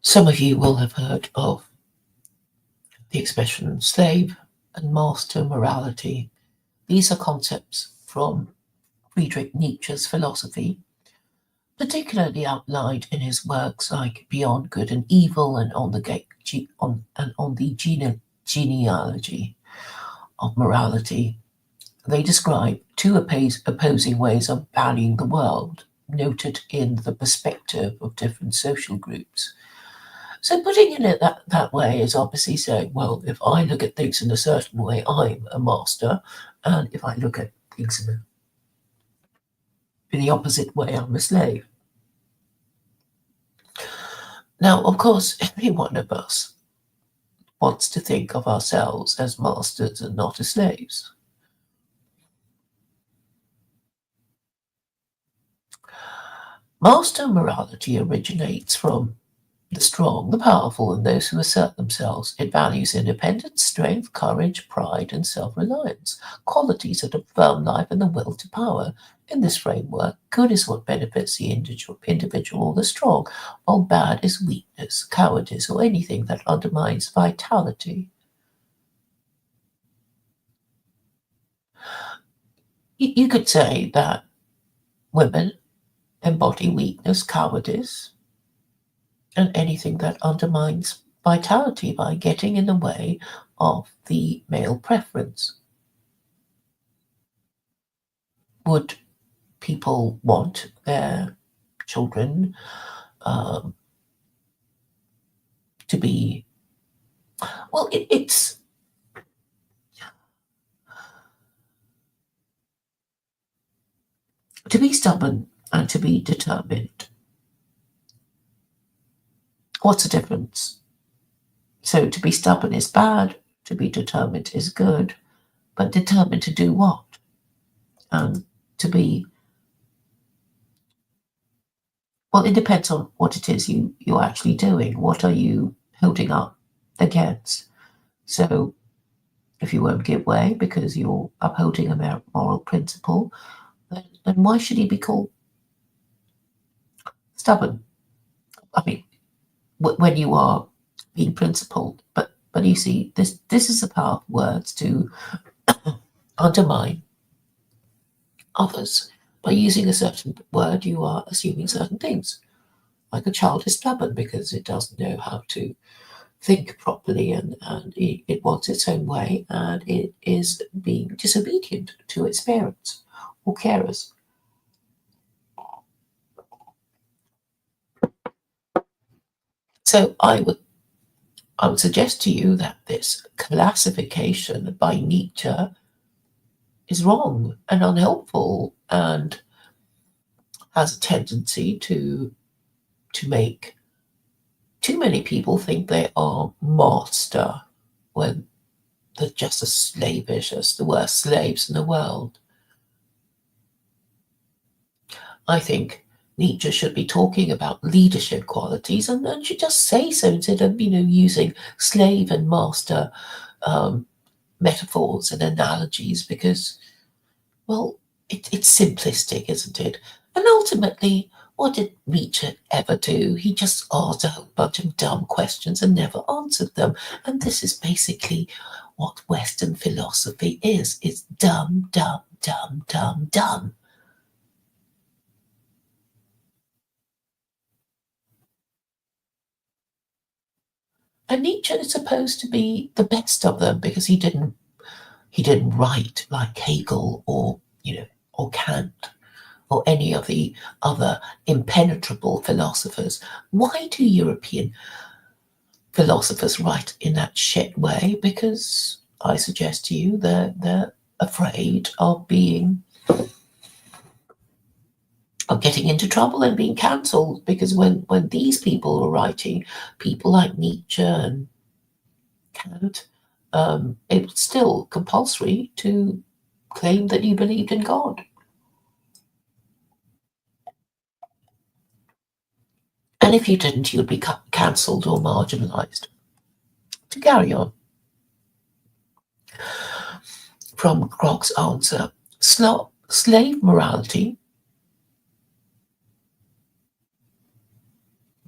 Some of you will have heard of the expression slave and master morality. These are concepts from Friedrich Nietzsche's philosophy, particularly outlined in his works like Beyond Good and Evil and on the genealogy of morality. They describe two opposing ways of valuing the world, noted in the perspective of different social groups. So putting it that way is obviously saying, well, if I look at things in a certain way, I'm a master, and if I look at things in the opposite way, I'm a slave. Now, of course, every one of us wants to think of ourselves as masters and not as slaves. Master morality originates from the strong, the powerful, and those who assert themselves. It values independence, strength, courage, pride, and self reliance, qualities that affirm life and the will to power. In this framework, good is what benefits the individual or the strong, while bad is weakness, cowardice, or anything that undermines vitality. You could say that women embody weakness, cowardice, and anything that undermines vitality by getting in the way of the male preference. Would people want their children um, to be, well, it's to be stubborn and to be determined. What's the difference? So to be stubborn is bad, to be determined is good, but determined to do what? To be, well, it depends on what it is you're actually doing. What are you holding up against? So if you won't give way because you're upholding a moral principle, then why should he be called stubborn? I mean, when you are being principled, but you see, this is the power of words to undermine others. By using a certain word, you are assuming certain things. Like a child is stubborn because it doesn't know how to think properly and it wants its own way and it is being disobedient to its parents or carers. So I would suggest to you that this classification by Nietzsche is wrong and unhelpful and has a tendency to make too many people think they are master when they're just as slavish as the worst slaves in the world. I think Nietzsche should be talking about leadership qualities and should just say so instead of, using slave and master um, metaphors and analogies because, well, it's simplistic, isn't it? And ultimately, what did Nietzsche ever do? He just asked a whole bunch of dumb questions and never answered them. And this is basically what Western philosophy is. It's dumb, dumb, dumb, dumb, dumb. And Nietzsche is supposed to be the best of them because he didn't write like Hegel or Kant or any of the other impenetrable philosophers. Why do European philosophers write in that shit way? Because I suggest to you they're afraid of getting into trouble and being cancelled. Because when these people were writing, people like Nietzsche and Kant, it was still compulsory to claim that you believed in God. And if you didn't, you'd be cancelled or marginalised. To carry on, from Croc's answer, slave morality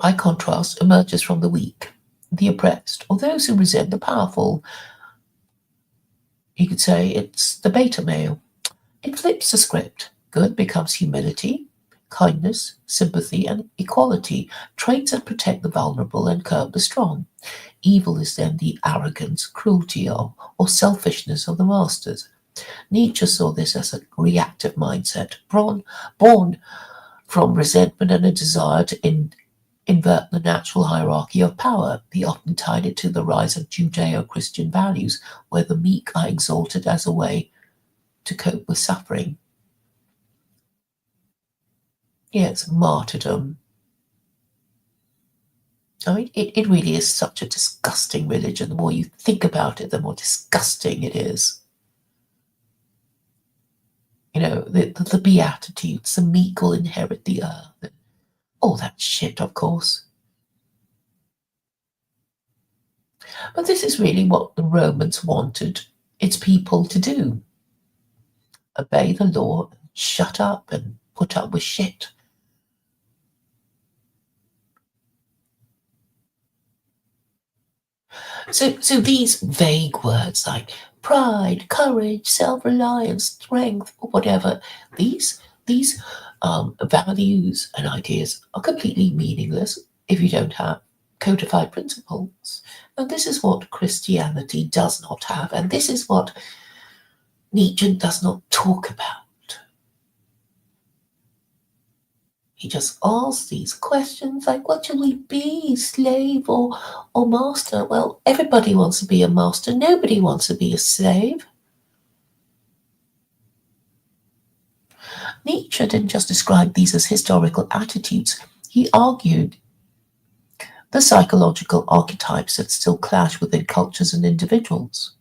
by contrast, emerges from the weak, the oppressed, or those who resent the powerful. You could say it's the beta male. It flips the script. Good becomes humility, kindness, sympathy, and equality, traits that protect the vulnerable and curb the strong. Evil is then the arrogance, cruelty, or selfishness of the masters. Nietzsche saw this as a reactive mindset, born from resentment and a desire to invert the natural hierarchy of power. He often tied it to the rise of Judeo-Christian values, where the meek are exalted as a way to cope with suffering. Yes, martyrdom. I mean, it really is such a disgusting religion. The more you think about it, the more disgusting it is. You know, the Beatitudes, the meek will inherit the earth, and all that shit, of course. But this is really what the Romans wanted its people to do: obey the law, shut up, and put up with shit. So these vague words like pride, courage, self-reliance, strength, or whatever, these values and ideas are completely meaningless if you don't have codified principles. And this is what Christianity does not have, and this is what Nietzsche does not talk about. He just asks these questions like, what shall we be, slave or master? Well, everybody wants to be a master. Nobody wants to be a slave. Nietzsche didn't just describe these as historical attitudes. He argued the psychological archetypes that still clash within cultures and individuals.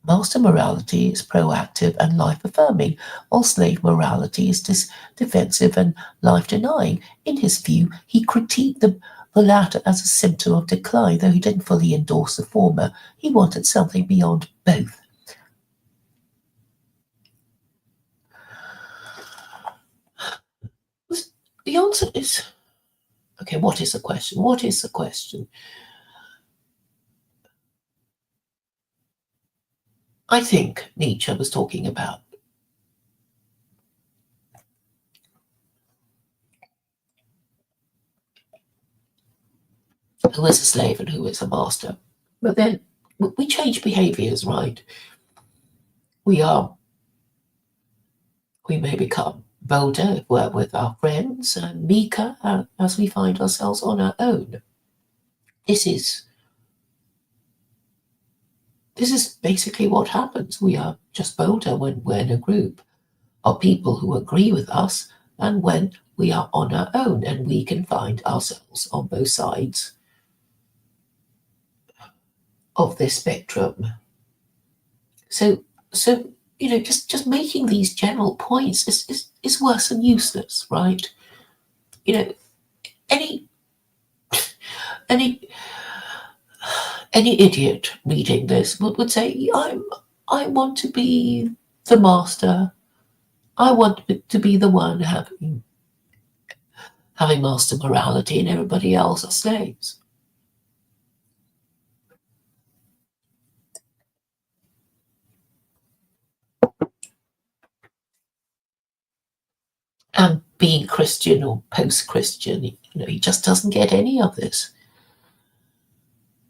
Master morality is proactive and life-affirming, while slave morality is defensive and life-denying. In his view, he critiqued the latter as a symptom of decline, though he didn't fully endorse the former. He wanted something beyond both. The answer is, okay, what is the question? What is the question? I think Nietzsche was talking about who is a slave and who is a master. But then we change behaviors, right? We may become bolder if we're with our friends and meeker as we find ourselves on our own. This is basically what happens. We are just bolder when we're in a group of people who agree with us and when we are on our own, and we can find ourselves on both sides of this spectrum. So just making these general points is worse than useless, right? Any any idiot reading this would say, I want to be the master. I want to be the one having master morality, and everybody else are slaves. And being Christian or post-Christian, he just doesn't get any of this.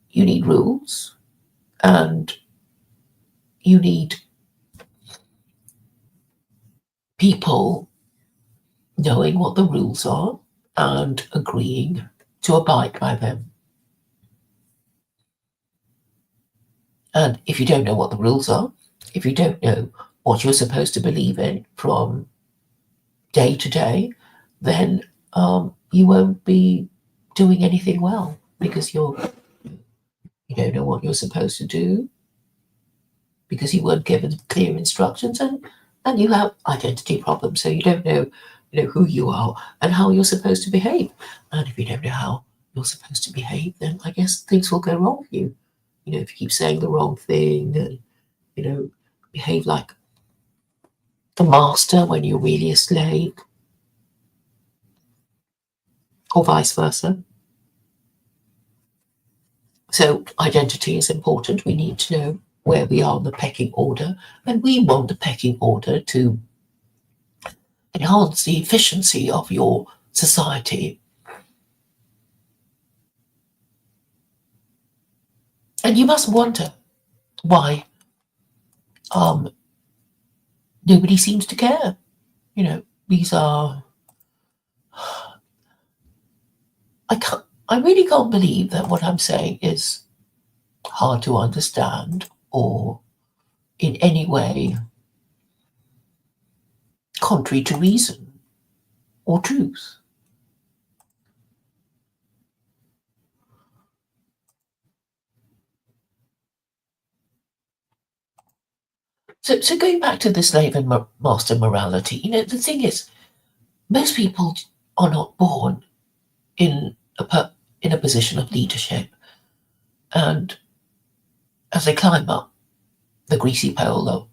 You need rules, and you need people knowing what the rules are and agreeing to abide by them. And if you don't know what the rules are, if you don't know what you're supposed to believe in from day to day, then you won't be doing anything well, because you don't know what you're supposed to do, because you weren't given clear instructions, and you have identity problems, so you don't know who you are and how you're supposed to behave. And if you don't know how you're supposed to behave, then I guess things will go wrong for you. If you keep saying the wrong thing and behave like the master when you're really a slave. or vice versa. So identity is important. We need to know where we are in the pecking order, and we want the pecking order to enhance the efficiency of your society. And you must wonder why nobody seems to care. These are I really can't believe that what I'm saying is hard to understand or in any way contrary to reason or truth. So going back to the slave and master morality, the thing is, most people are not born in in a position of leadership, and as they climb up the greasy pole of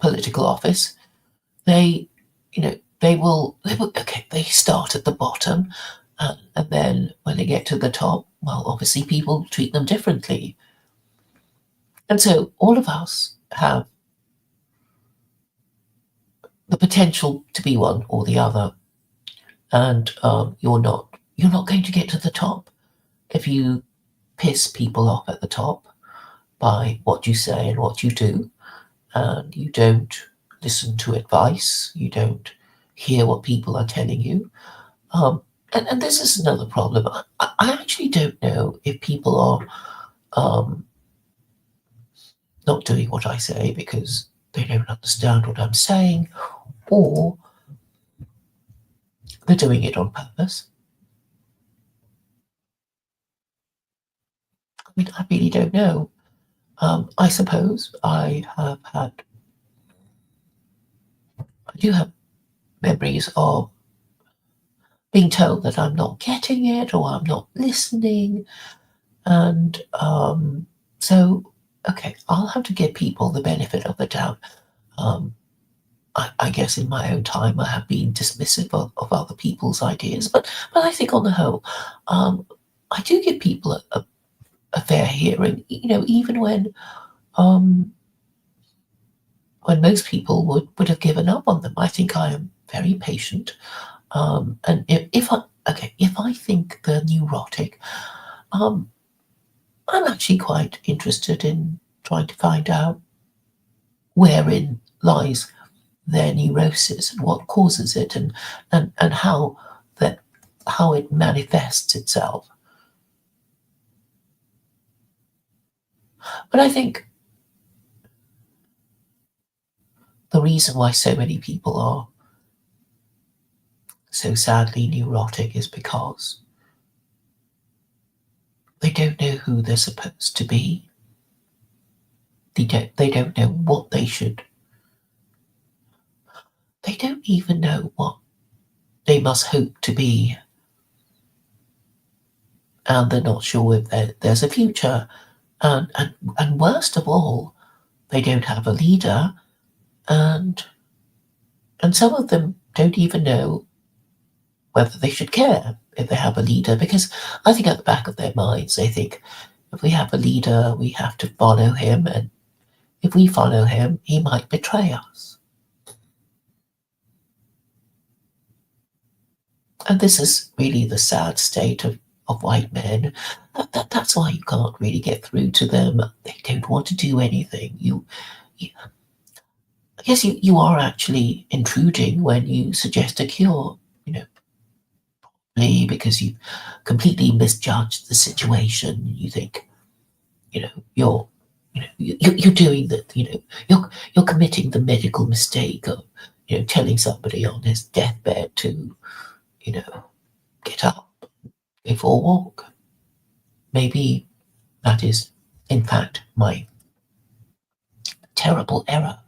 political office, they, okay, they start at the bottom, and then when they get to the top, well, obviously people treat them differently, and so all of us have the potential to be one or the other, and you're not going to get to the top if you piss people off at the top by what you say and what you do, and you don't listen to advice, you don't hear what people are telling you. And this is another problem. I actually don't know if people are not doing what I say because they don't understand what I'm saying, or they're doing it on purpose. I mean, I really don't know. I suppose I do have memories of being told that I'm not getting it or I'm not listening. And so, okay, I'll have to give people the benefit of the doubt. Um, I guess in my own time I have been dismissive of other people's ideas, but I think on the whole, I do give people a fair hearing, even when most people would have given up on them. I think I am very patient. And if I think they're neurotic, um, I'm actually quite interested in trying to find out wherein lies their neurosis and what causes it, and how it manifests itself. But I think the reason why so many people are so sadly neurotic is because they don't know who they're supposed to be. They don't know what they should. They don't even know what they must hope to be, and they're not sure if there's a future. And worst of all, they don't have a leader, and some of them don't even know whether they should care if they have a leader, because I think at the back of their minds they think, if we have a leader, we have to follow him, and if we follow him, he might betray us. And this is really the sad state of white men. That's why you can't really get through to them. They don't want to do anything. I guess you are actually intruding when you suggest a cure, because you've completely misjudged the situation. You think, you're, you're doing that. You're committing the medical mistake of, telling somebody on his deathbed to, get up, go for a walk. Maybe that is, in fact, my terrible error.